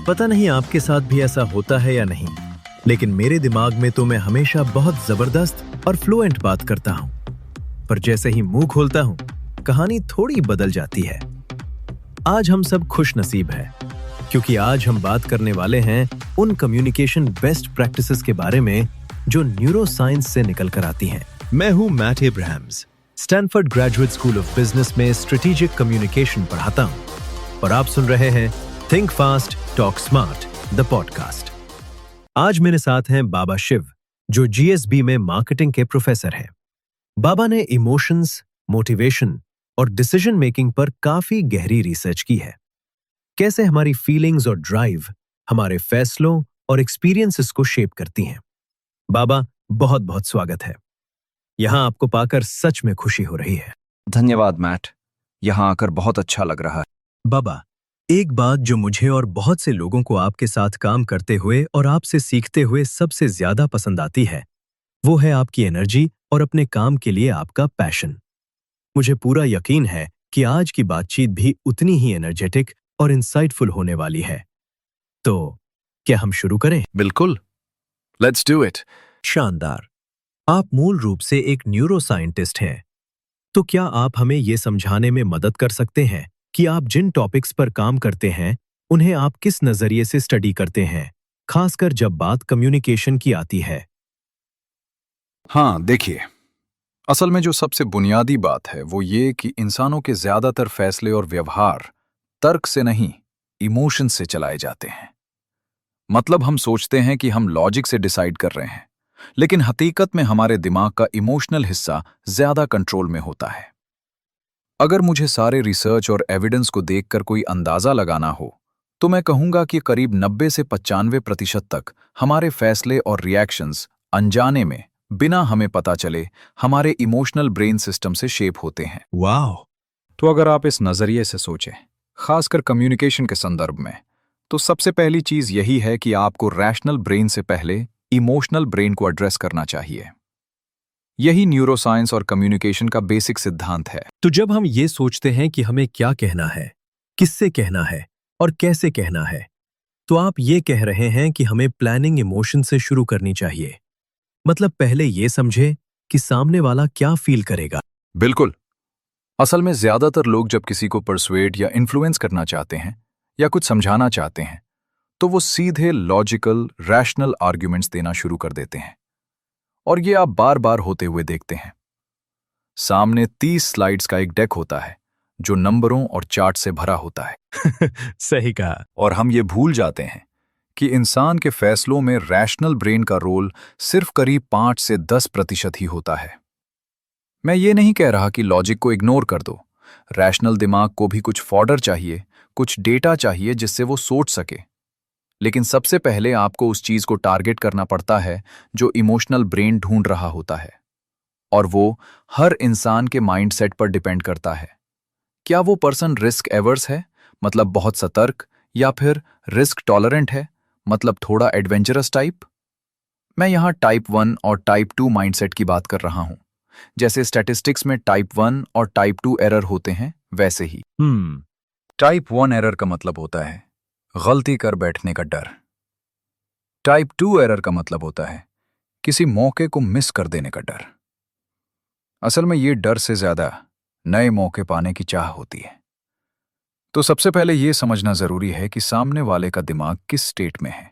पता नहीं आपके साथ भी ऐसा होता है या नहीं, लेकिन मेरे दिमाग में तो मैं हमेशा बहुत जबरदस्त और फ्लुएंट बात करता हूं, पर जैसे ही मुंह खोलता हूं, कहानी थोड़ी बदल जाती है। आज हम सब खुश नसीब हैं, क्योंकि आज हम बात करने वाले हैं उन कम्युनिकेशन बेस्ट प्रैक्टिसेस के बारे में जो न्यूरो साइंस से निकल कर आती हैं। मैं हूं Matt Abrahams, Stanford Graduate School of Business में स्ट्रेटेजिक कम्युनिकेशन पढ़ाता हूं, और आप सुन रहे हैं Think Fast Talk Smart the podcast. आज मेरे साथ हैं बाबा शिव, जो जीएसबी में मार्केटिंग के प्रोफेसर हैं। बाबा ने इमोशंस, मोटिवेशन और डिसीजन मेकिंग पर काफी गहरी रिसर्च की है। कैसे हमारी फीलिंग्स और ड्राइव हमारे फैसलों और एक्सपीरियंसेस को शेप करती हैं। बाबा, बहुत बहुत स्वागत है। यहां आपको पाकर सच में खुशी हो रही है। धन्यवाद मैट, यहां आकर बहुत अच्छा लग रहा है। बाबा, एक बात जो मुझे और बहुत से लोगों को आपके साथ काम करते हुए और आपसे सीखते हुए सबसे ज्यादा पसंद आती है, वो है आपकी एनर्जी और अपने काम के लिए आपका पैशन। मुझे पूरा यकीन है कि आज की बातचीत भी उतनी ही एनर्जेटिक और इंसाइटफुल होने वाली है। तो क्या हम शुरू करें? बिल्कुल, लेट्स डू इट। शानदार। आप मूल रूप से एक न्यूरो साइंटिस्ट हैं, तो क्या आप हमें ये समझाने में मदद कर सकते हैं कि आप जिन टॉपिक्स पर काम करते हैं उन्हें आप किस नजरिए से स्टडी करते हैं, खासकर जब बात कम्युनिकेशन की आती है? हाँ, देखिए, असल में जो सबसे बुनियादी बात है वो ये कि इंसानों के ज्यादातर फैसले और व्यवहार तर्क से नहीं, इमोशन से चलाए जाते हैं। मतलब हम सोचते हैं कि हम लॉजिक से डिसाइड कर रहे हैं, लेकिन हकीकत में हमारे दिमाग का इमोशनल हिस्सा ज्यादा कंट्रोल में होता है। अगर मुझे सारे रिसर्च और एविडेंस को देखकर कोई अंदाजा लगाना हो, तो मैं कहूंगा कि करीब 90 से 95% तक हमारे फैसले और रिएक्शंस अनजाने में, बिना हमें पता चले, हमारे इमोशनल ब्रेन सिस्टम से शेप होते हैं। वाह! तो अगर आप इस नजरिए से सोचें, खासकर कम्युनिकेशन के संदर्भ में, तो सबसे पहली चीज यही है कि आपको रैशनल ब्रेन से पहले इमोशनल ब्रेन को एड्रेस करना चाहिए। यही न्यूरोसाइंस और कम्युनिकेशन का बेसिक सिद्धांत है। तो जब हम ये सोचते हैं कि हमें क्या कहना है, किससे कहना है और कैसे कहना है, तो आप ये कह रहे हैं कि हमें प्लानिंग इमोशन से शुरू करनी चाहिए। मतलब पहले ये समझे कि सामने वाला क्या फील करेगा। बिल्कुल। असल में ज्यादातर लोग जब किसी को परसुएड या इन्फ्लुएंस करना चाहते हैं या कुछ समझाना चाहते हैं, तो वो सीधे लॉजिकल, रैशनल आर्ग्यूमेंट्स देना शुरू कर देते हैं। और ये आप बार बार होते हुए देखते हैं। सामने 30 स्लाइड्स का एक डेक होता है जो नंबरों और चार्ट से भरा होता है। सही कहा। और हम ये भूल जाते हैं कि इंसान के फैसलों में रैशनल ब्रेन का रोल सिर्फ करीब 5 से 10% ही होता है। मैं ये नहीं कह रहा कि लॉजिक को इग्नोर कर दो। रैशनल दिमाग को भी कुछ फॉडर चाहिए, कुछ डेटा चाहिए जिससे वो सोच सके। लेकिन सबसे पहले आपको उस चीज को टारगेट करना पड़ता है जो इमोशनल ब्रेन ढूंढ रहा होता है। और वो हर इंसान के माइंडसेट पर डिपेंड करता है। क्या वो पर्सन रिस्क एवर्स है, मतलब बहुत सतर्क, या फिर रिस्क टॉलरेंट है, मतलब थोड़ा एडवेंचरस टाइप? मैं यहाँ टाइप 1 और टाइप 2 माइंडसेट की बात कर रहा हूँ। जैसे स्टैटिस्टिक्स में टाइप 1 और टाइप 2 एरर होते हैं, वैसे ही। टाइप 1 एरर का मतलब होता है गलती कर बैठने का डर। टाइप 2 एरर का मतलब होता है किसी मौके को मिस कर देने का डर। असल में ये डर से ज्यादा नए मौके पाने की चाह होती है। तो सबसे पहले ये समझना जरूरी है कि सामने वाले का दिमाग किस स्टेट में है,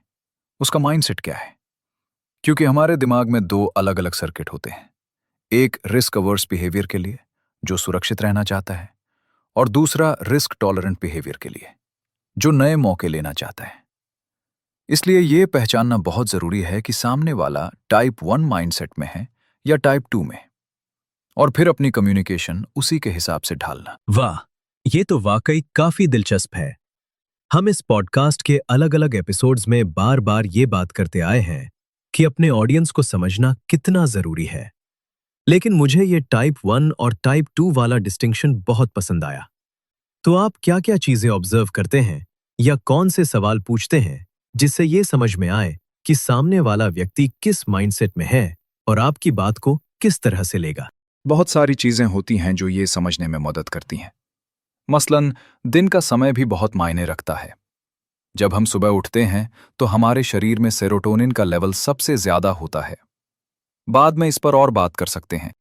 उसका माइंडसेट क्या है। क्योंकि हमारे दिमाग में 2 अलग अलग सर्किट होते हैं। एक रिस्क अवर्स बिहेवियर के लिए, जो सुरक्षित रहना चाहता है, और दूसरा रिस्क टॉलरेंट बिहेवियर के लिए, जो नए मौके लेना चाहता है। इसलिए यह पहचानना बहुत जरूरी है कि सामने वाला टाइप 1 माइंडसेट में है या टाइप 2 में, और फिर अपनी कम्युनिकेशन उसी के हिसाब से ढालना। वाह, ये तो वाकई काफी दिलचस्प है। हम इस पॉडकास्ट के अलग अलग एपिसोड्स में बार बार ये बात करते आए हैं कि अपने ऑडियंस को समझना कितना जरूरी है। लेकिन मुझे ये टाइप 1 और टाइप 2 वाला डिस्टिंक्शन बहुत पसंद आया। तो आप क्या क्या चीजें ऑब्जर्व करते हैं या कौन से सवाल पूछते हैं जिससे ये समझ में आए कि सामने वाला व्यक्ति किस माइंडसेट में है और आपकी बात को किस तरह से लेगा? बहुत सारी चीजें होती हैं जो ये समझने में मदद करती हैं। मसलन दिन का समय भी बहुत मायने रखता है। जब हम सुबह उठते हैं तो हमारे शरीर में सेरोटोनिन का लेवल सबसे ज्यादा होता है। बाद में इस पर और बात कर सकते हैं।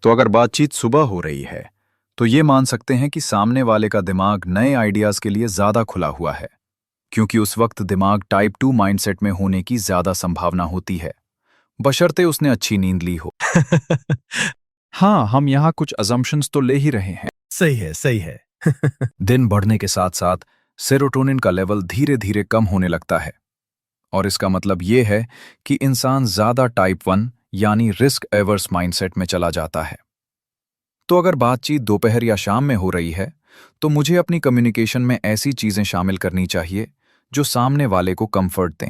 तो अगर बातचीत सुबह हो रही है तो ये मान सकते हैं कि सामने वाले का दिमाग नए आइडियाज के लिए ज्यादा खुला हुआ है, क्योंकि उस वक्त दिमाग टाइप 2 माइंडसेट में होने की ज्यादा संभावना होती है, बशर्ते उसने अच्छी नींद ली हो। हाँ, हम यहाँ कुछ अजम्पशंस तो ले ही रहे हैं। सही है, सही है। दिन बढ़ने के साथ साथ सेरोटोनिन का लेवल धीरे धीरे कम होने लगता है, और इसका मतलब ये है कि इंसान ज्यादा टाइप 1 यानी रिस्क एवर्स माइंडसेट में चला जाता है। तो अगर बातचीत दोपहर या शाम में हो रही है तो मुझे अपनी कम्युनिकेशन में ऐसी चीजें शामिल करनी चाहिए जो सामने वाले को कंफर्ट दें।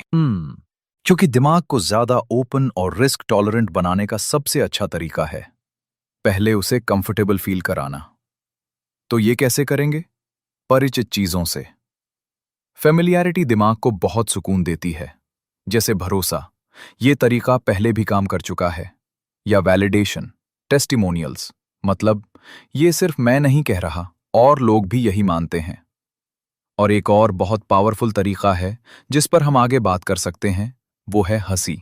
क्योंकि दिमाग को ज्यादा ओपन और रिस्क टॉलरेंट बनाने का सबसे अच्छा तरीका है पहले उसे कंफर्टेबल फील कराना। तो ये कैसे करेंगे? परिचित चीजों से। फेमिलियरिटी दिमाग को बहुत सुकून देती है, जैसे भरोसा, ये तरीका पहले भी काम कर चुका है, या वैलिडेशन, टेस्टिमोनियल्स, मतलब ये सिर्फ मैं नहीं कह रहा, और लोग भी यही मानते हैं। और एक और बहुत पावरफुल तरीका है जिस पर हम आगे बात कर सकते हैं, वो है हंसी।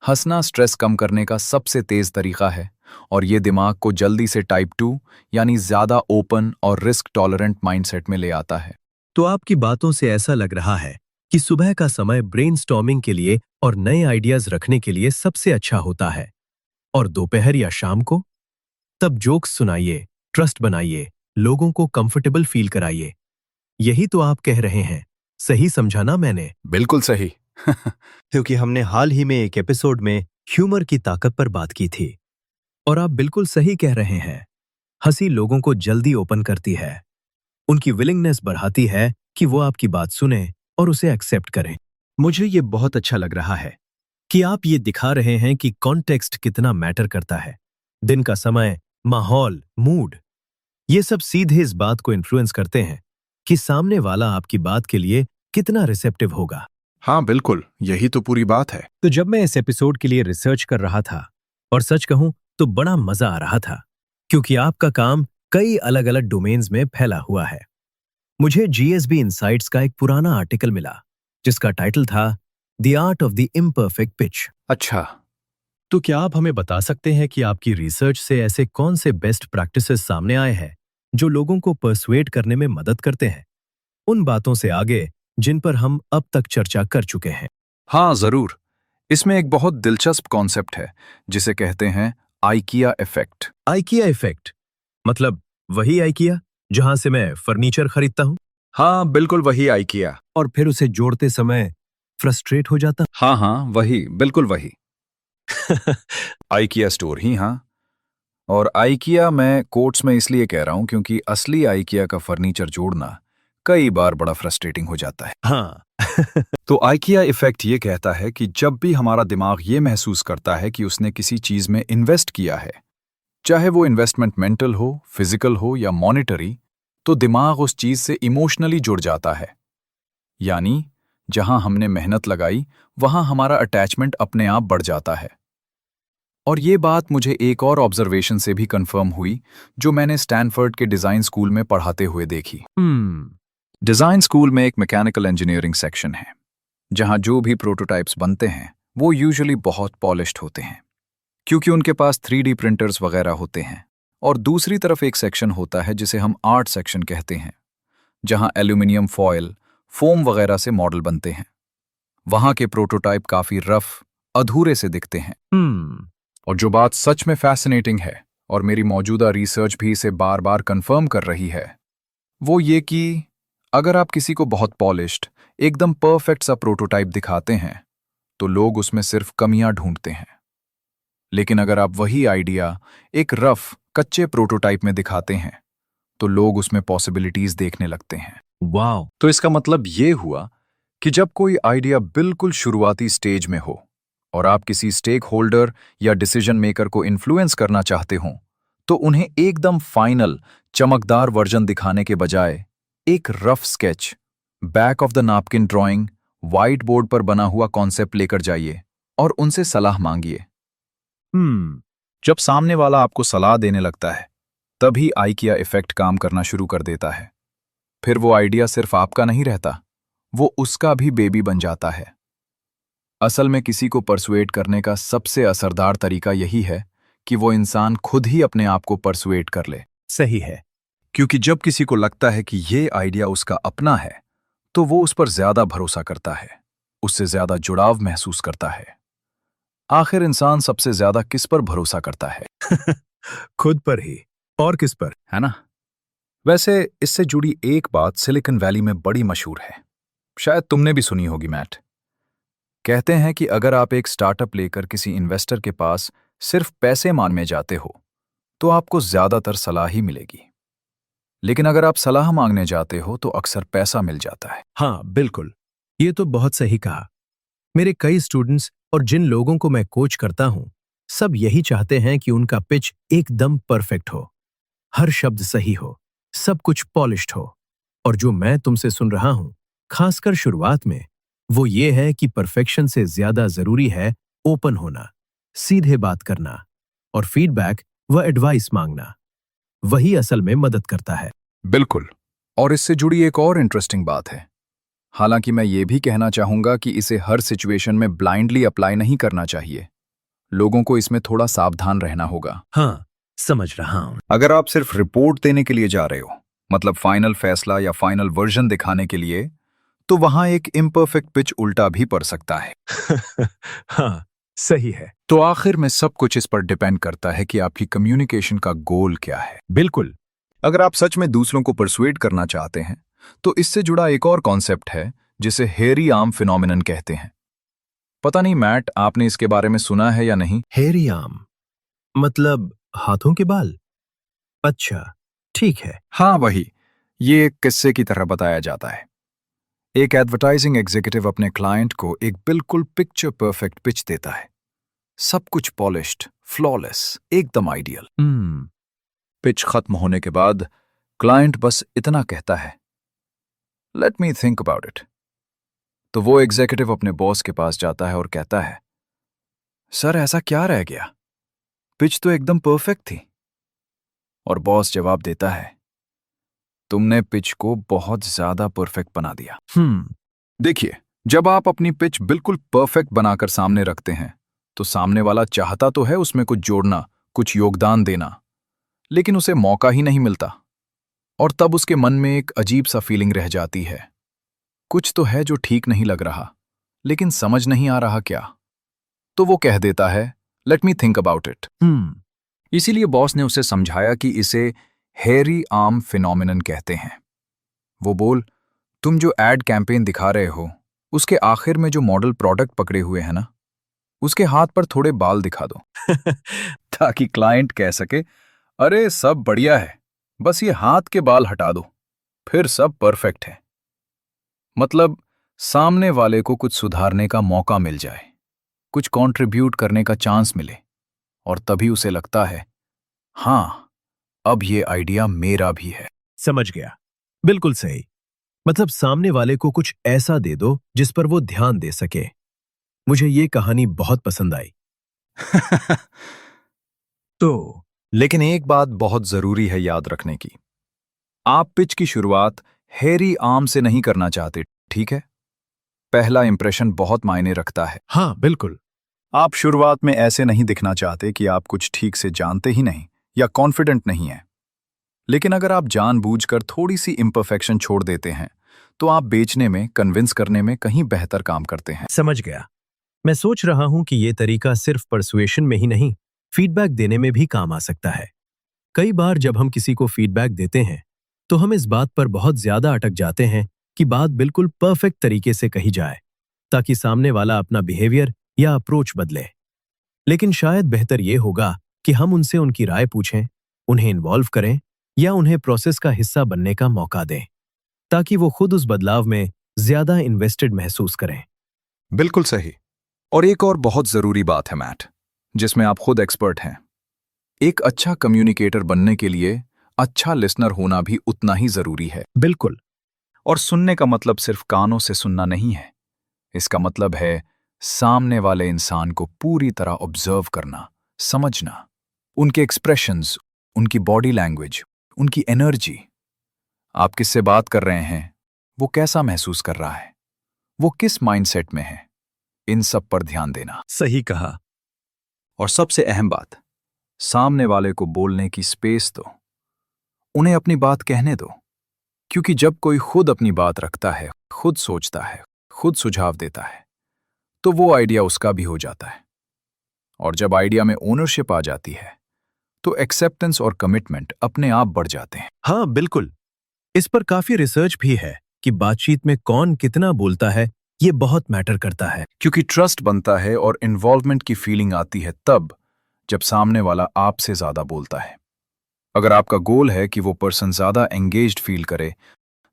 हंसना स्ट्रेस कम करने का सबसे तेज तरीका है, और ये दिमाग को जल्दी से टाइप 2 यानी ज्यादा ओपन और रिस्क टॉलरेंट माइंडसेट में ले आता है। तो आपकी बातों से ऐसा लग रहा है कि सुबह का समय ब्रेनस्टॉर्मिंग के लिए और नए आइडियाज रखने के लिए सबसे अच्छा होता है, और दोपहर या शाम को? तब जोक्स सुनाइए, ट्रस्ट बनाइए, लोगों को कंफर्टेबल फील कराइए। यही तो आप कह रहे हैं, सही समझा ना मैंने? बिल्कुल सही। क्योंकि हमने हाल ही में एक एपिसोड में ह्यूमर की ताकत पर बात की थी, और आप बिल्कुल सही कह रहे हैं। हंसी लोगों को जल्दी ओपन करती है, उनकी विलिंगनेस बढ़ाती है कि वो आपकी बात सुने और उसे एक्सेप्ट करें। मुझे ये बहुत अच्छा लग रहा है कि आप ये दिखा रहे हैं कि कॉन्टेक्स्ट कितना मैटर करता है। दिन का समय, माहौल, मूड, ये सब सीधे इस बात को इन्फ्लुएंस करते हैं कि सामने वाला आपकी बात के लिए कितना रिसेप्टिव होगा। हाँ बिल्कुल, यही तो पूरी बात है। तो जब मैं इस एपिसोड के लिए रिसर्च कर रहा था, और सच कहूं तो बड़ा मजा आ रहा था, क्योंकि आपका काम कई अलग अलग डोमेन्स में फैला हुआ है। मुझे जीएसबी इनसाइट्स का एक पुराना आर्टिकल मिला जिसका टाइटल था the art of the imperfect pitch. अच्छा, तो क्या आप हमें बता सकते हैं कि आपकी रिसर्च से ऐसे कौन से बेस्ट प्रैक्टिसेस सामने आए हैं जो लोगों को पर्सुएड करने में मदद करते हैं, उन बातों से आगे जिन पर हम अब तक चर्चा कर चुके हैं? हाँ जरूर। इसमें एक बहुत दिलचस्प कॉन्सेप्ट है जिसे कहते हैं आइकिया इफेक्ट। आइकिया इफेक्ट मतलब वही आइकिया जहां से मैं फर्नीचर खरीदता हूं हाँ बिल्कुल वही आइकिया। और फिर उसे जोड़ते समय फ्रस्ट्रेट हो जाता हाँ हाँ वही, बिल्कुल वही। आइकिया स्टोर ही, हाँ। और आइकिया मैं कोट्स में इसलिए कह रहा हूं क्योंकि असली आइकिया का फर्नीचर जोड़ना कई बार बड़ा फ्रस्ट्रेटिंग हो जाता है। हाँ। तो आइकिया इफेक्ट ये कहता है कि जब भी हमारा दिमाग ये महसूस करता है कि उसने किसी चीज में इन्वेस्ट किया है, चाहे वो इन्वेस्टमेंट मेंटल हो, फिजिकल हो या मॉनेटरी, तो दिमाग उस चीज से इमोशनली जुड़ जाता है। यानी जहां हमने मेहनत लगाई वहां हमारा अटैचमेंट अपने आप बढ़ जाता है। और ये बात मुझे एक और ऑब्जर्वेशन से भी कंफर्म हुई जो मैंने स्टैनफोर्ड के डिजाइन स्कूल में पढ़ाते हुए देखी। डिजाइन स्कूल में एक मैकेनिकल इंजीनियरिंग सेक्शन है जहां जो भी प्रोटोटाइप्स बनते हैं वो यूजुअली बहुत पॉलिश्ड होते हैं क्योंकि उनके पास 3D प्रिंटर्स वगैरह होते हैं। और दूसरी तरफ एक सेक्शन होता है जिसे हम आर्ट सेक्शन कहते हैं, जहां एल्यूमिनियम फॉयल, फोम वगैरह से मॉडल बनते हैं। वहां के प्रोटोटाइप काफी रफ, अधूरे से दिखते हैं। और जो बात सच में फैसिनेटिंग है, और मेरी मौजूदा रिसर्च भी इसे बार बार कंफर्म कर रही है, वो ये कि अगर आप किसी को बहुत पॉलिश्ड, एकदम परफेक्ट सा प्रोटोटाइप दिखाते हैं तो लोग उसमें सिर्फ कमियां ढूंढते हैं। लेकिन अगर आप वही आइडिया एक रफ, कच्चे प्रोटोटाइप में दिखाते हैं तो लोग उसमें पॉसिबिलिटीज देखने लगते हैं। वाओ! तो इसका मतलब ये हुआ कि जब कोई आइडिया बिल्कुल शुरुआती स्टेज में हो और आप किसी स्टेक होल्डर या डिसीजन मेकर को इन्फ्लुएंस करना चाहते हो, तो उन्हें एकदम फाइनल, चमकदार वर्जन दिखाने के बजाय एक rough sketch, back of the napkin drawing, white board पर बना हुआ कॉन्सेप्ट लेकर जाइए और उनसे सलाह मांगिए। जब सामने वाला आपको सलाह देने लगता है, तभी आइकिया इफेक्ट काम करना शुरू कर देता है। फिर वो आइडिया सिर्फ आपका नहीं रहता, वो उसका भी बेबी बन जाता है। असल में किसी को परसुएट करने का सबसे असरदार तरीका यही है कि वो इंसान खुद ही अपने आप को परसुएट कर ले। सही है। क्योंकि जब किसी को लगता है कि ये आइडिया उसका अपना है, तो वो उस पर ज्यादा भरोसा करता है, उससे ज्यादा जुड़ाव महसूस करता है। आखिर इंसान सबसे ज्यादा किस पर भरोसा करता है? खुद पर ही। और किस पर? है ना? वैसे इससे जुड़ी एक बात सिलिकॉन वैली में बड़ी मशहूर है, शायद तुमने भी सुनी होगी मैट। कहते हैं कि अगर आप एक स्टार्टअप लेकर किसी इन्वेस्टर के पास सिर्फ पैसे मांगने जाते हो, तो आपको ज्यादातर सलाह ही मिलेगी। लेकिन अगर आप सलाह मांगने जाते हो तो अक्सर पैसा मिल जाता है। हाँ, बिल्कुल। ये तो बहुत सही कहा। मेरे कई स्टूडेंट्स और जिन लोगों को मैं कोच करता हूं, सब यही चाहते हैं कि उनका पिच एकदम परफेक्ट हो, हर शब्द सही हो, सब कुछ पॉलिश्ड हो। और जो मैं तुमसे सुन रहा हूं, खासकर शुरुआत में, वो ये है कि परफेक्शन से ज्यादा जरूरी है ओपन होना, सीधे बात करना और फीडबैक व एडवाइस मांगना। वही असल में मदद करता है। बिल्कुल। और इससे जुड़ी एक और इंटरेस्टिंग बात है। हालांकि मैं ये भी कहना चाहूंगा कि इसे हर सिचुएशन में ब्लाइंडली अप्लाई नहीं करना चाहिए। लोगों को इसमें थोड़ा सावधान रहना होगा। हाँ, समझ रहा हूं। अगर आप सिर्फ रिपोर्ट देने के लिए जा रहे हो, मतलब फाइनल फैसला या फाइनल वर्जन दिखाने के लिए, तो वहां एक इम्परफेक्ट पिच उल्टा भी पड़ सकता है। हाँ, सही है। तो आखिर में सब कुछ इस पर डिपेंड करता है कि आपकी कम्युनिकेशन का गोल क्या है। बिल्कुल। अगर आप सच में दूसरों को परसुएट करना चाहते हैं, तो इससे जुड़ा एक और कॉन्सेप्ट है जिसे हेयरी आर्म फिनोमिनन कहते हैं। पता नहीं मैट, आपने इसके बारे में सुना है या नहीं? हेयरी आर्म मतलब हाथों के बाल? अच्छा, ठीक है। हाँ, वही। ये एक किस्से की तरह बताया जाता है। एक एडवर्टाइजिंग एग्जीक्यूटिव अपने क्लाइंट को एक बिल्कुल पिक्चर परफेक्ट पिच देता है। सब कुछ पॉलिश्ड, फ्लॉलेस, एकदम आइडियल। पिच खत्म होने के बाद क्लाइंट बस इतना कहता है, let me think about it. तो वो एग्जीक्यूटिव अपने बॉस के पास जाता है और कहता है, सर ऐसा क्या रह गया? पिच तो एकदम परफेक्ट थी। और बॉस जवाब देता है, तुमने पिच को बहुत ज्यादा परफेक्ट बना दिया। देखिए, जब आप अपनी पिच बिल्कुल परफेक्ट बनाकर सामने रखते हैं, तो सामने वाला चाहता तो है उसमें कुछ जोड़ना, कुछ योगदान देना, लेकिन उसे मौका ही नहीं मिलता। और तब उसके मन में एक अजीब सा फीलिंग रह जाती है। कुछ तो है जो ठीक नहीं लग रहा, लेकिन समझ नहीं आ रहा क्या। तो वो कह देता है, let me think about it. इसीलिए बॉस ने उसे समझाया कि इसे हेयरी आर्म फिनोमिनन कहते हैं। वो बोल, तुम जो एड कैंपेन दिखा रहे हो, उसके आखिर में जो मॉडल प्रोडक्ट पकड़े हुए हैं ना, उसके हाथ पर थोड़े बाल दिखा दो। ताकि क्लाइंट कह सके, अरे सब बढ़िया है, बस ये हाथ के बाल हटा दो, फिर सब परफेक्ट है। मतलब सामने वाले को कुछ सुधारने का मौका मिल जाए, कुछ कंट्रीब्यूट करने का चांस मिले, और तभी उसे लगता है, हाँ, अब ये आइडिया मेरा भी है। समझ गया। बिल्कुल सही। मतलब सामने वाले को कुछ ऐसा दे दो जिस पर वो ध्यान दे सके। मुझे ये कहानी बहुत पसंद आई। तो लेकिन एक बात बहुत जरूरी है याद रखने की। आप पिच की शुरुआत हेयरी आर्म से नहीं करना चाहते, ठीक है? पहला इंप्रेशन बहुत मायने रखता है। हाँ, बिल्कुल। आप शुरुआत में ऐसे नहीं दिखना चाहते कि आप कुछ ठीक से जानते ही नहीं या कॉन्फिडेंट नहीं हैं। लेकिन अगर आप जानबूझकर थोड़ी सी इम्परफेक्शन छोड़ देते हैं, तो आप बेचने में, कन्विंस करने में कहीं बेहतर काम करते हैं। समझ गया। मैं सोच रहा हूं कि ये तरीका सिर्फ परसुएशन में ही नहीं, फीडबैक देने में भी काम आ सकता है। कई बार जब हम किसी को फीडबैक देते हैं, तो हम इस बात पर बहुत ज्यादा अटक जाते हैं कि बात बिल्कुल परफेक्ट तरीके से कही जाए, ताकि सामने वाला अपना बिहेवियर या अप्रोच बदले। लेकिन शायद बेहतर ये होगा कि हम उनसे उनकी राय पूछें, उन्हें इन्वॉल्व करें या उन्हें प्रोसेस का हिस्सा बनने का मौका दें, ताकि वो खुद उस बदलाव में ज्यादा इन्वेस्टेड महसूस करें। बिल्कुल सही। और एक और बहुत जरूरी बात है मैट, जिसमें आप खुद एक्सपर्ट हैं। एक अच्छा कम्युनिकेटर बनने के लिए अच्छा लिसनर होना भी उतना ही जरूरी है। बिल्कुल। और सुनने का मतलब सिर्फ कानों से सुनना नहीं है। इसका मतलब है सामने वाले इंसान को पूरी तरह ऑब्जर्व करना, समझना, उनके एक्सप्रेशंस, उनकी बॉडी लैंग्वेज, उनकी एनर्जी। आप किससे बात कर रहे हैं, वो कैसा महसूस कर रहा है, वो किस माइंडसेट में है, इन सब पर ध्यान देना। सही कहा। और सबसे अहम बात, सामने वाले को बोलने की स्पेस दो, उन्हें अपनी बात कहने दो। क्योंकि जब कोई खुद अपनी बात रखता है, खुद सोचता है, खुद सुझाव देता है, तो वो आइडिया उसका भी हो जाता है। और जब आइडिया में ओनरशिप आ जाती है, तो एक्सेप्टेंस और कमिटमेंट अपने आप बढ़ जाते हैं। हाँ बिल्कुल, इस पर काफी रिसर्च भी है कि बातचीत में कौन कितना बोलता है ये बहुत मैटर करता है। क्योंकि ट्रस्ट बनता है और इन्वॉल्वमेंट की फीलिंग आती है तब जब सामने वाला आपसे ज्यादा बोलता है। अगर आपका गोल है कि वो पर्सन ज्यादा एंगेज्ड फील करे,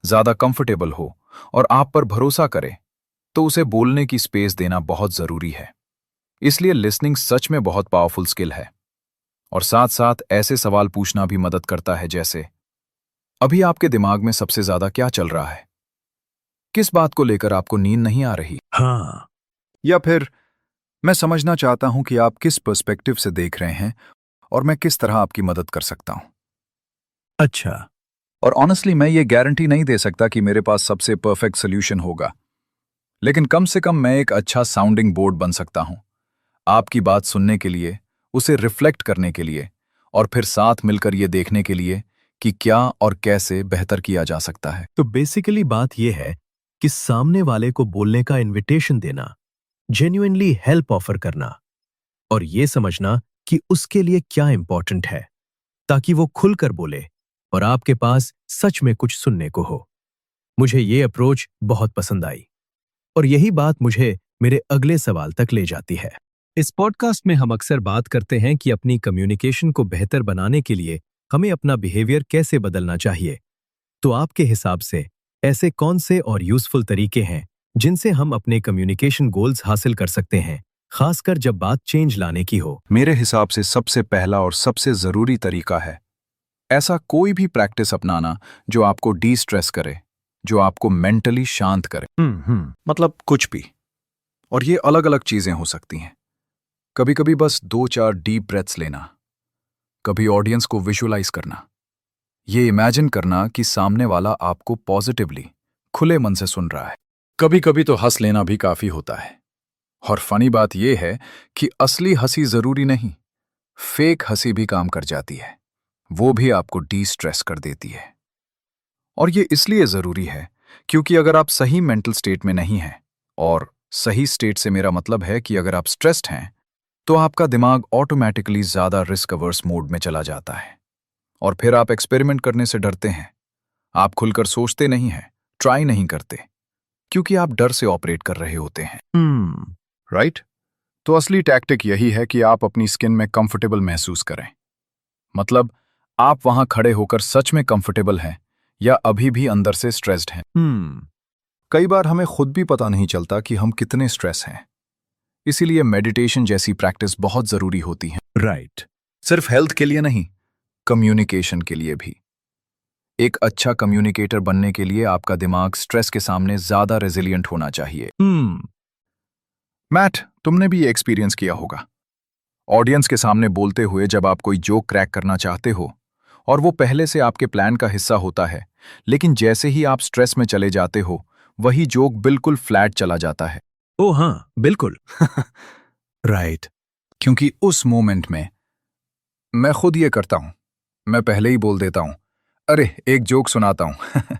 ज्यादा कंफर्टेबल हो और आप पर भरोसा करे, तो उसे बोलने की स्पेस देना बहुत जरूरी है। इसलिए लिसनिंग सच में बहुत पावरफुल स्किल है। और साथ साथ ऐसे सवाल पूछना भी मदद करता है, जैसे अभी आपके दिमाग में सबसे ज्यादा क्या चल रहा है, किस बात को लेकर आपको नींद नहीं आ रही। हाँ, या फिर मैं समझना चाहता हूं कि आप किस पर्सपेक्टिव से देख रहे हैं और मैं किस तरह आपकी मदद कर सकता हूं। अच्छा। और ऑनेस्टली मैं ये गारंटी नहीं दे सकता कि मेरे पास सबसे परफेक्ट सोल्यूशन होगा, लेकिन कम से कम मैं एक अच्छा साउंडिंग बोर्ड बन सकता हूं, आपकी बात सुनने के लिए, उसे रिफ्लेक्ट करने के लिए और फिर साथ मिलकर ये देखने के लिए कि क्या और कैसे बेहतर किया जा सकता है। तो बेसिकली बात यह है कि सामने वाले को बोलने का इनविटेशन देना, जेन्युइनली हेल्प ऑफर करना और ये समझना कि उसके लिए क्या इंपॉर्टेंट है, ताकि वो खुलकर बोले और आपके पास सच में कुछ सुनने को हो। मुझे ये अप्रोच बहुत पसंद आई और यही बात मुझे मेरे अगले सवाल तक ले जाती है। इस पॉडकास्ट में हम अक्सर बात करते हैं कि अपनी कम्युनिकेशन को बेहतर बनाने के लिए हमें अपना बिहेवियर कैसे बदलना चाहिए। तो आपके हिसाब से ऐसे कौन से और यूजफुल तरीके हैं जिनसे हम अपने कम्युनिकेशन गोल्स हासिल कर सकते हैं, खासकर जब बात चेंज लाने की हो? मेरे हिसाब से सबसे पहला और सबसे जरूरी तरीका है ऐसा कोई भी प्रैक्टिस अपनाना जो आपको डी स्ट्रेस करे, जो आपको मेंटली शांत करे। मतलब कुछ भी। और ये अलग अलग चीजें हो सकती हैं। कभी कभी बस 2-4 डीप ब्रेथ्स लेना, कभी ऑडियंस को विजुअलाइज करना, ये इमेजिन करना कि सामने वाला आपको पॉजिटिवली, खुले मन से सुन रहा है। कभी कभी तो हंस लेना भी काफी होता है। और फनी बात यह है कि असली हंसी जरूरी नहीं, फेक हंसी भी काम कर जाती है, वो भी आपको डी स्ट्रेस कर देती है। और ये इसलिए जरूरी है क्योंकि अगर आप सही मेंटल स्टेट में नहीं हैं, और सही स्टेट से मेरा मतलब है कि अगर आप स्ट्रेस्ड हैं, तो आपका दिमाग ऑटोमेटिकली ज्यादा रिस्क अवर्स मोड में चला जाता है और फिर आप एक्सपेरिमेंट करने से डरते हैं। आप खुलकर सोचते नहीं हैं, ट्राई नहीं करते, क्योंकि आप डर से ऑपरेट कर रहे होते हैं। राइट? तो असली टैक्टिक यही है कि आप अपनी स्किन में कंफर्टेबल महसूस करें। मतलब आप वहां खड़े होकर सच में कंफर्टेबल हैं या अभी भी अंदर से स्ट्रेस्ड हैं। कई बार हमें खुद भी पता नहीं चलता कि हम कितने स्ट्रेस हैं। इसीलिए मेडिटेशन जैसी प्रैक्टिस बहुत जरूरी होती है। राइट। सिर्फ हेल्थ के लिए नहीं, कम्युनिकेशन के लिए भी। एक अच्छा कम्युनिकेटर बनने के लिए आपका दिमाग स्ट्रेस के सामने ज्यादा रेजिलिएंट होना चाहिए। मैट, तुमने भी ये एक्सपीरियंस किया होगा। ऑडियंस के सामने बोलते हुए जब आप कोई जोक क्रैक करना चाहते हो और वो पहले से आपके प्लान का हिस्सा होता है, लेकिन जैसे ही आप स्ट्रेस में चले जाते हो, वही जोक बिल्कुल फ्लैट चला जाता है। ओ हाँ, बिल्कुल। राइट। क्योंकि उस मोमेंट में मैं खुद ये करता हूं, मैं पहले ही बोल देता हूं, अरे एक जोक सुनाता हूं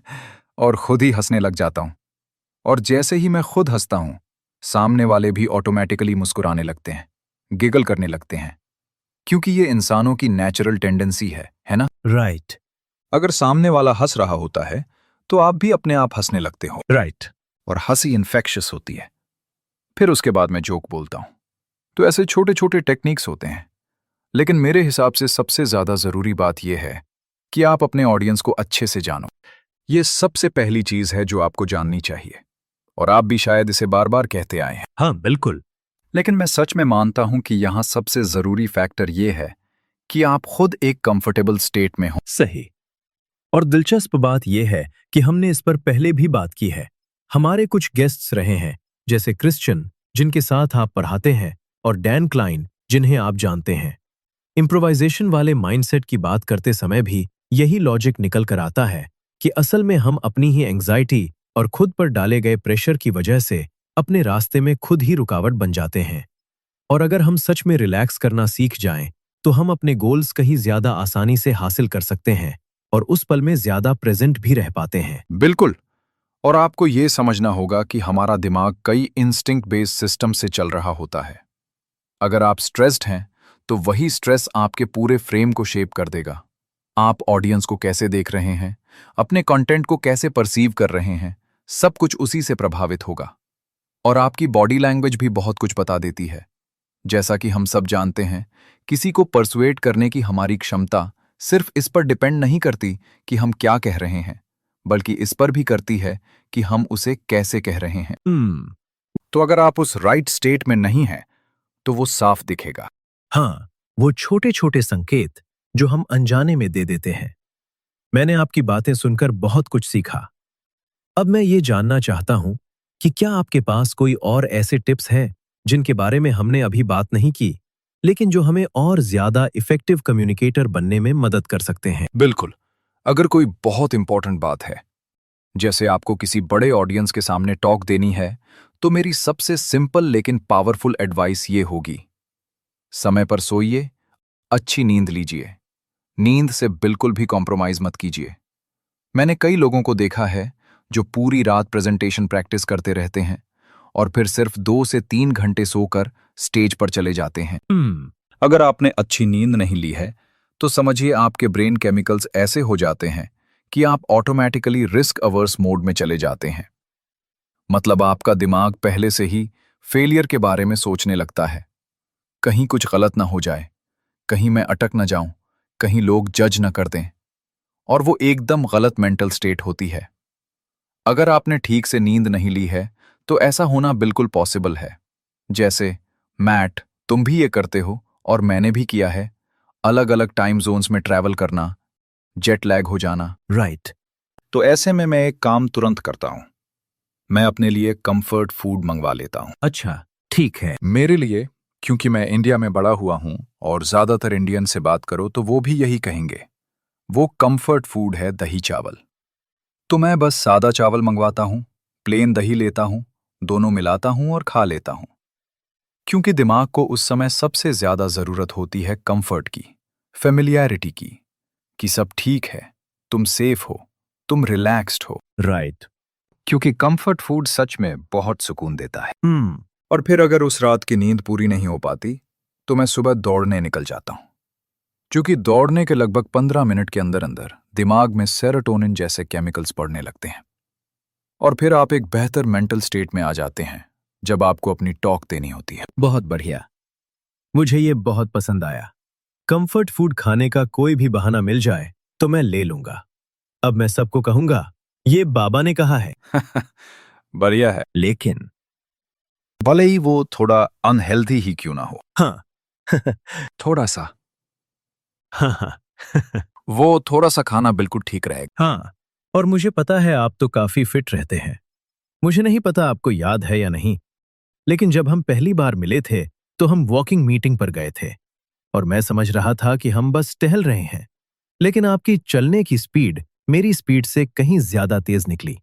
और खुद ही हंसने लग जाता हूं। और जैसे ही मैं खुद हंसता हूं, सामने वाले भी ऑटोमेटिकली मुस्कुराने लगते हैं, गिगल करने लगते हैं, क्योंकि ये इंसानों की नेचुरल टेंडेंसी है ना? राइट। अगर सामने वाला हंस रहा होता है तो आप भी अपने आप हंसने लगते हो। राइट। और हंसी इन्फेक्शियस होती है। फिर उसके बाद मैं जोक बोलता हूं। तो ऐसे छोटे छोटे टेक्निक्स होते हैं, लेकिन मेरे हिसाब से सबसे ज्यादा जरूरी बात यह है कि आप अपने ऑडियंस को अच्छे से जानो। ये सबसे पहली चीज है जो आपको जाननी चाहिए, और आप भी शायद इसे बार बार कहते आए हैं। हाँ बिल्कुल। लेकिन मैं सच में मानता हूं कि यहां सबसे जरूरी फैक्टर यह है कि आप खुद एक कंफर्टेबल स्टेट में हो। सही। और दिलचस्प बात यह है कि हमने इस पर पहले भी बात की है। हमारे कुछ गेस्ट्स रहे हैं, जैसे क्रिश्चियन, जिनके साथ आप पढ़ाते हैं, और डैन क्लाइन, जिन्हें आप जानते हैं। इम्प्रोवाइजेशन वाले माइंडसेट की बात करते समय भी यही लॉजिक निकल कर आता है कि असल में हम अपनी ही एंग्जाइटी और खुद पर डाले गए प्रेशर की वजह से अपने रास्ते में खुद ही रुकावट बन जाते हैं। और अगर हम सच में रिलैक्स करना सीख जाएं, तो हम अपने गोल्स कहीं ज्यादा आसानी से हासिल कर सकते हैं और उस पल में ज्यादा प्रेजेंट भी रह पाते हैं। बिल्कुल। और आपको ये समझना होगा कि हमारा दिमाग कई इंस्टिंक्ट बेस्ड सिस्टम से चल रहा होता है। अगर आप स्ट्रेस्ड हैं, तो वही स्ट्रेस आपके पूरे फ्रेम को शेप कर देगा। आप ऑडियंस को कैसे देख रहे हैं, अपने कंटेंट को कैसे परसीव कर रहे हैं, सब कुछ उसी से प्रभावित होगा। और आपकी बॉडी लैंग्वेज भी बहुत कुछ बता देती है। जैसा कि हम सब जानते हैं, किसी को परसुएट करने की हमारी क्षमता सिर्फ इस पर डिपेंड नहीं करती कि हम क्या कह रहे हैं, बल्कि इस पर भी करती है कि हम उसे कैसे कह रहे हैं। तो अगर आप उस राइट स्टेट में नहीं हैं, तो वो साफ दिखेगा। हाँ, वो छोटे छोटे संकेत जो हम अनजाने में दे देते हैं। मैंने आपकी बातें सुनकर बहुत कुछ सीखा। अब मैं ये जानना चाहता हूं कि क्या आपके पास कोई और ऐसे टिप्स हैं जिनके बारे में हमने अभी बात नहीं की, लेकिन जो हमें और ज्यादा इफेक्टिव कम्युनिकेटर बनने में मदद कर सकते हैं? बिल्कुल। अगर कोई बहुत इंपॉर्टेंट बात है, जैसे आपको किसी बड़े ऑडियंस के सामने टॉक देनी है, तो मेरी सबसे सिंपल लेकिन पावरफुल एडवाइस ये होगी: समय पर सोइए, अच्छी नींद लीजिए। नींद से बिल्कुल भी कॉम्प्रोमाइज मत कीजिए। मैंने कई लोगों को देखा है जो पूरी रात प्रेजेंटेशन प्रैक्टिस करते रहते हैं और फिर सिर्फ 2 से 3 घंटे सोकर स्टेज पर चले जाते हैं। अगर आपने अच्छी नींद नहीं ली है, तो समझिए आपके ब्रेन केमिकल्स ऐसे हो जाते हैं कि आप ऑटोमेटिकली रिस्क अवर्स मोड में चले जाते हैं। मतलब आपका दिमाग पहले से ही फेलियर के बारे में सोचने लगता है। कहीं कुछ गलत ना हो जाए, कहीं मैं अटक ना जाऊं, कहीं लोग जज न कर दें। और वो एकदम गलत मेंटल स्टेट होती है। अगर आपने ठीक से नींद नहीं ली है, तो ऐसा होना बिल्कुल पॉसिबल है। जैसे मैट, तुम भी ये करते हो और मैंने भी किया है, अलग अलग टाइम जोन्स में ट्रैवल करना, जेट लैग हो जाना। राइट। तो ऐसे में मैं एक काम तुरंत करता हूं। मैं अपने लिए कंफर्ट फूड मंगवा लेता हूं। अच्छा, ठीक है। मेरे लिए, क्योंकि मैं इंडिया में बड़ा हुआ हूं और ज्यादातर इंडियन से बात करो तो वो भी यही कहेंगे, वो कंफर्ट फूड है दही चावल। तो मैं बस सादा चावल मंगवाता हूं, प्लेन दही लेता हूं, दोनों मिलाता हूं और खा लेता हूं। क्योंकि दिमाग को उस समय सबसे ज्यादा जरूरत होती है कंफर्ट की, फेमिलियरिटी की, कि सब ठीक है, तुम सेफ हो, तुम रिलैक्स्ड हो। राइट। क्योंकि कंफर्ट फूड सच में बहुत सुकून देता है। और फिर अगर उस रात की नींद पूरी नहीं हो पाती, तो मैं सुबह दौड़ने निकल जाता हूं। क्योंकि दौड़ने के लगभग 15 मिनट के अंदर अंदर दिमाग में सेरोटोनिन जैसे केमिकल्स बढ़ने लगते हैं। और फिर आप एक बेहतर मेंटल स्टेट में आ जाते हैं जब आपको अपनी टॉक देनी होती है। बहुत बढ़िया, मुझे ये बहुत पसंद आया। कंफर्ट फूड खाने का कोई भी बहाना मिल जाए तो मैं ले लूंगा। अब मैं सबको कहूंगा, ये बाबा ने कहा है। बढ़िया है। लेकिन भले ही वो थोड़ा अनहेल्दी ही क्यों ना हो। हाँ थोड़ा सा हाँ वो थोड़ा सा खाना बिल्कुल ठीक रहेगा। हाँ। और मुझे पता है आप तो काफी फिट रहते हैं। मुझे नहीं पता आपको याद है या नहीं, लेकिन जब हम पहली बार मिले थे तो हम वॉकिंग मीटिंग पर गए थे और मैं समझ रहा था कि हम बस टहल रहे हैं, लेकिन आपकी चलने की स्पीड मेरी स्पीड से कहीं ज्यादा तेज निकली।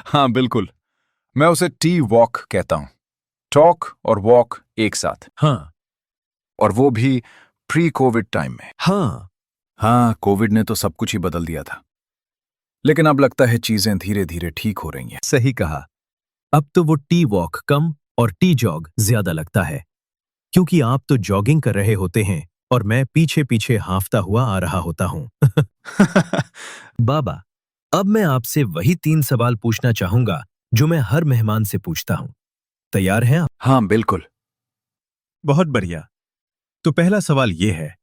हाँ बिल्कुल, मैं उसे टी वॉक कहता हूं। टॉक और वॉक एक साथ। हाँ। और वो भी प्री कोविड टाइम में। हाँ, कोविड ने तो सब कुछ ही बदल दिया था, लेकिन अब लगता है चीजें धीरे धीरे ठीक हो रही हैं। सही कहा। अब तो वो टी वॉक कम और टी जॉग ज्यादा लगता है, क्योंकि आप तो जॉगिंग कर रहे होते हैं और मैं पीछे पीछे हांफता हुआ आ रहा होता हूं। बाबा, अब मैं आपसे वही 3 सवाल पूछना चाहूंगा जो मैं हर मेहमान से पूछता हूं। तैयार हैं आप? हाँ बिल्कुल। बहुत बढ़िया। तो पहला सवाल यह है,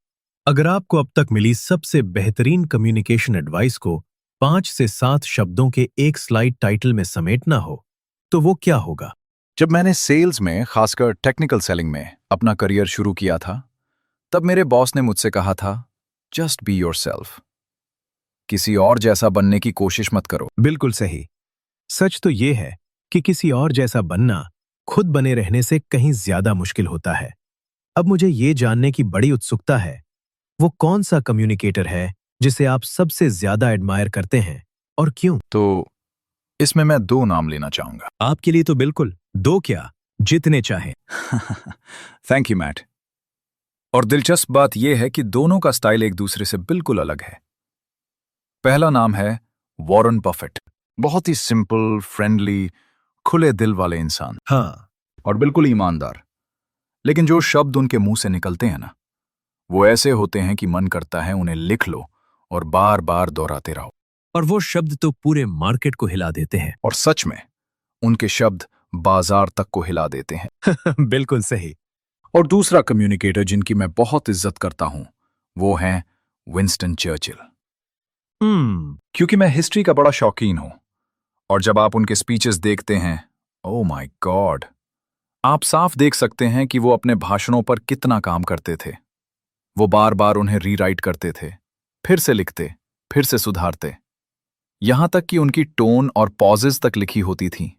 अगर आपको अब तक मिली सबसे बेहतरीन कम्युनिकेशन एडवाइस को 5 से 7 शब्दों के एक स्लाइड टाइटल में समेटना हो, तो वो क्या होगा? जब मैंने सेल्स में, खासकर टेक्निकल सेलिंग में अपना करियर शुरू किया था, तब मेरे बॉस ने मुझसे कहा था, जस्ट बी योरसेल्फ। किसी और जैसा बनने की कोशिश मत करो। बिल्कुल सही। सच तो ये है कि किसी और जैसा बनना खुद बने रहने से कहीं ज्यादा मुश्किल होता है। अब मुझे ये जानने की बड़ी उत्सुकता है, वो कौन सा कम्युनिकेटर है जिसे आप सबसे ज्यादा एडमायर करते हैं और क्यों? तो इसमें मैं 2 नाम लेना चाहूंगा। आपके लिए तो बिल्कुल 2 क्या, जितने चाहें। Thank you Matt. और दिलचस्प बात यह है कि दोनों का स्टाइल एक दूसरे से बिल्कुल अलग है। पहला नाम है वॉरेन बफेट। बहुत ही सिंपल, फ्रेंडली, खुले दिल वाले इंसान हाँ, और बिल्कुल ईमानदार। लेकिन जो शब्द उनके मुंह से निकलते हैं ना, वो ऐसे होते हैं कि मन करता है उन्हें लिख लो और बार बार दोहराते रहो। और वो शब्द तो पूरे मार्केट को हिला देते हैं। और सच में उनके शब्द बाजार तक को हिला देते हैं। बिल्कुल सही। और दूसरा कम्युनिकेटर जिनकी मैं बहुत इज्जत करता हूं, वो हैं विंस्टन चर्चिल। क्योंकि मैं हिस्ट्री का बड़ा शौकीन हूं, और जब आप उनके स्पीचेस देखते हैं, ओह माय गॉड, आप साफ देख सकते हैं कि वो अपने भाषणों पर कितना काम करते थे। वो बार बार उन्हें रीराइट करते थे, फिर से लिखते, फिर से सुधारते, यहां तक कि उनकी टोन और पॉजेज तक लिखी होती थीं।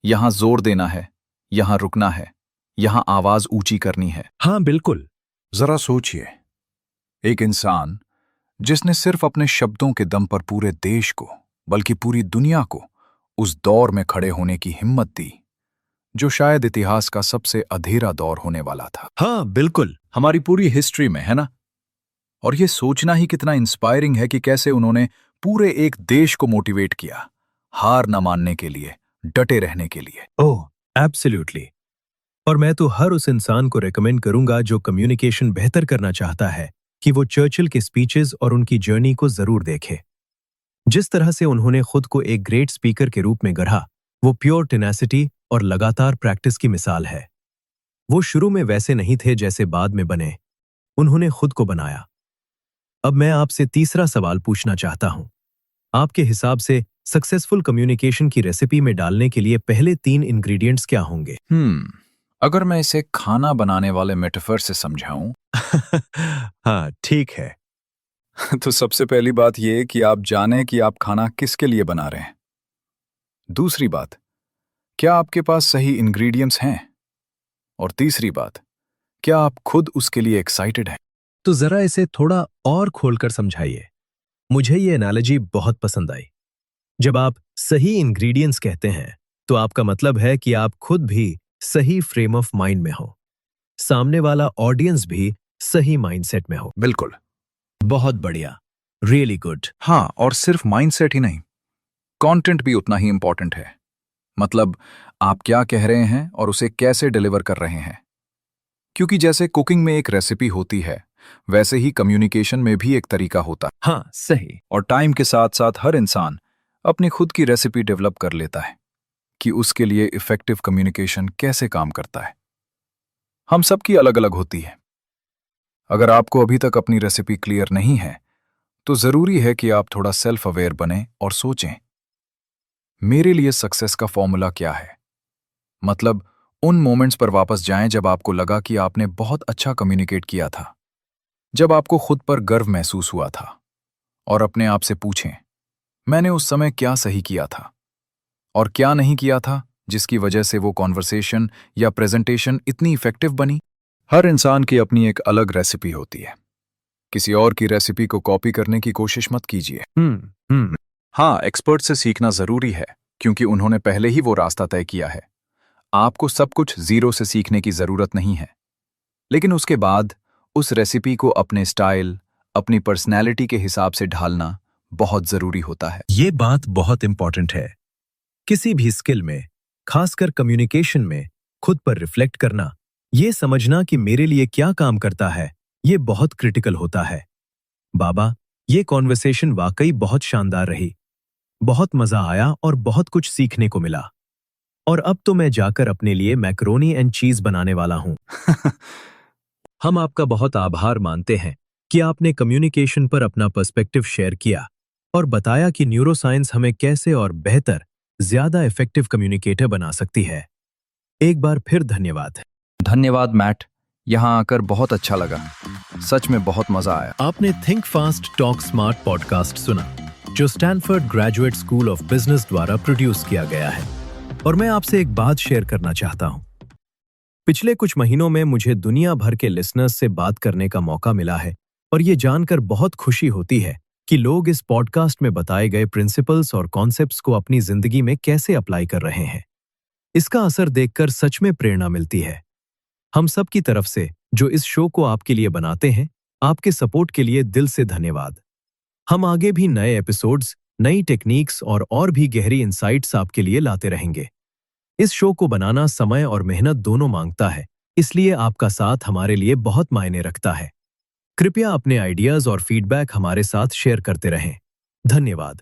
यहां जोर देना है, यहां रुकना है, यहां आवाज ऊंची करनी है। हाँ बिल्कुल। जरा सोचिए, एक इंसान जिसने सिर्फ अपने शब्दों के दम पर पूरे देश को, बल्कि पूरी दुनिया को उस दौर में खड़े होने की हिम्मत दी जो शायद इतिहास का सबसे अंधेरा दौर होने वाला था। हाँ बिल्कुल। हमारी पूरी हिस्ट्री में, है ना? और ये सोचना ही कितना इंस्पायरिंग है कि कैसे उन्होंने पूरे एक देश को मोटिवेट किया, हार न मानने के लिए, डटे रहने के लिए। ओह, एब्सोल्युटली। और मैं तो हर उस इंसान को रेकमेंड करूंगा जो कम्युनिकेशन बेहतर करना चाहता है कि वो चर्चिल के स्पीचेस और उनकी जर्नी को जरूर देखे। जिस तरह से उन्होंने खुद को एक ग्रेट स्पीकर के रूप में गढ़ा, वो प्योर टेनासिटी और लगातार प्रैक्टिस की मिसाल है। वो शुरू में वैसे नहीं थे जैसे बाद में बने, उन्होंने खुद को बनाया। अब मैं आपसे तीसरा सवाल पूछना चाहता हूं। आपके हिसाब से सक्सेसफुल कम्युनिकेशन की रेसिपी में डालने के लिए पहले 3 इंग्रेडिएंट्स क्या होंगे? अगर मैं इसे खाना बनाने वाले मेटाफर से समझाऊं हाँ ठीक है। तो सबसे पहली बात यह कि आप जानें कि आप खाना किसके लिए बना रहे हैं। दूसरी बात, क्या आपके पास सही इंग्रेडिएंट्स हैं? और तीसरी बात, क्या आप खुद उसके लिए एक्साइटेड हैं? तो जरा इसे थोड़ा और खोलकर समझाइए। मुझे ये एनालॉजी बहुत पसंद आई। जब आप सही इंग्रेडिएंट्स कहते हैं, तो आपका मतलब है कि आप खुद भी सही फ्रेम ऑफ माइंड में हो, सामने वाला ऑडियंस भी सही माइंडसेट में हो। बिल्कुल। बहुत बढ़िया, रियली गुड। हाँ, और सिर्फ माइंडसेट ही नहीं, कंटेंट भी उतना ही इंपॉर्टेंट है। मतलब आप क्या कह रहे हैं और उसे कैसे डिलीवर कर रहे हैं। क्योंकि जैसे कुकिंग में एक रेसिपी होती है, वैसे ही कम्युनिकेशन में भी एक तरीका होता है। हाँ सही। और टाइम के साथ साथ हर इंसान अपनी खुद की रेसिपी डेवलप कर लेता है कि उसके लिए इफेक्टिव कम्युनिकेशन कैसे काम करता है। हम सबकी अलग अलग होती है। अगर आपको अभी तक अपनी रेसिपी क्लियर नहीं है, तो जरूरी है कि आप थोड़ा सेल्फ अवेयर बने और सोचें, मेरे लिए सक्सेस का फॉर्मूला क्या है। मतलब उन मोमेंट्स पर वापस जाएं जब आपको लगा कि आपने बहुत अच्छा कम्युनिकेट किया था, जब आपको खुद पर गर्व महसूस हुआ था, और अपने आप से पूछें, मैंने उस समय क्या सही किया था और क्या नहीं किया था जिसकी वजह से वो कॉन्वर्सेशन या प्रेजेंटेशन इतनी इफेक्टिव बनी। हर इंसान की अपनी एक अलग रेसिपी होती है। किसी और की रेसिपी को कॉपी करने की कोशिश मत कीजिए। हाँ, एक्सपर्ट से सीखना जरूरी है, क्योंकि उन्होंने पहले ही वो रास्ता तय किया है। आपको सब कुछ जीरो से सीखने की जरूरत नहीं है, लेकिन उसके बाद उस रेसिपी को अपने स्टाइल, अपनी पर्सनैलिटी के हिसाब से ढालना बहुत जरूरी होता है। ये बात बहुत इंपॉर्टेंट है। किसी भी स्किल में, खासकर कम्युनिकेशन में, खुद पर रिफ्लेक्ट करना, ये समझना कि मेरे लिए क्या काम करता है, ये बहुत क्रिटिकल होता है। बाबा, ये कॉन्वर्सेशन वाकई बहुत शानदार रही। बहुत मजा आया और बहुत कुछ सीखने को मिला। और अब तो मैं जाकर अपने लिए मैकरोनी एंड चीज बनाने वाला हूं। हम आपका बहुत आभार मानते हैं कि आपने कम्युनिकेशन पर अपना पर्सपेक्टिव शेयर किया और बताया कि न्यूरोसाइंस हमें कैसे और बेहतर, ज्यादा इफेक्टिव कम्युनिकेटर बना सकती है। एक बार फिर धन्यवाद। धन्यवाद मैट, यहाँ आकर बहुत अच्छा लगा। सच में बहुत मजा आया। आपने think Fast Talk smart podcast सुना, जो Stanford Graduate School of business द्वारा प्रोड्यूस किया गया है। और मैं आपसे एक बात शेयर करना चाहता हूं। पिछले कुछ महीनों में मुझे दुनिया भर के लिसनर्स से बात करने का मौका मिला है, और ये जानकर बहुत खुशी होती है कि लोग इस पॉडकास्ट में बताए गए प्रिंसिपल्स और कॉन्सेप्ट्स को अपनी जिंदगी में कैसे अप्लाई कर रहे हैं। इसका असर देखकर सच में प्रेरणा मिलती है। हम सब की तरफ से जो इस शो को आपके लिए बनाते हैं, आपके सपोर्ट के लिए दिल से धन्यवाद। हम आगे भी नए एपिसोड्स, नई टेक्निक्स और भी गहरी इंसाइट्स आपके लिए लाते रहेंगे। इस शो को बनाना समय और मेहनत दोनों मांगता है, इसलिए आपका साथ हमारे लिए बहुत मायने रखता है। कृपया अपने आइडियाज और फीडबैक हमारे साथ शेयर करते रहें। धन्यवाद।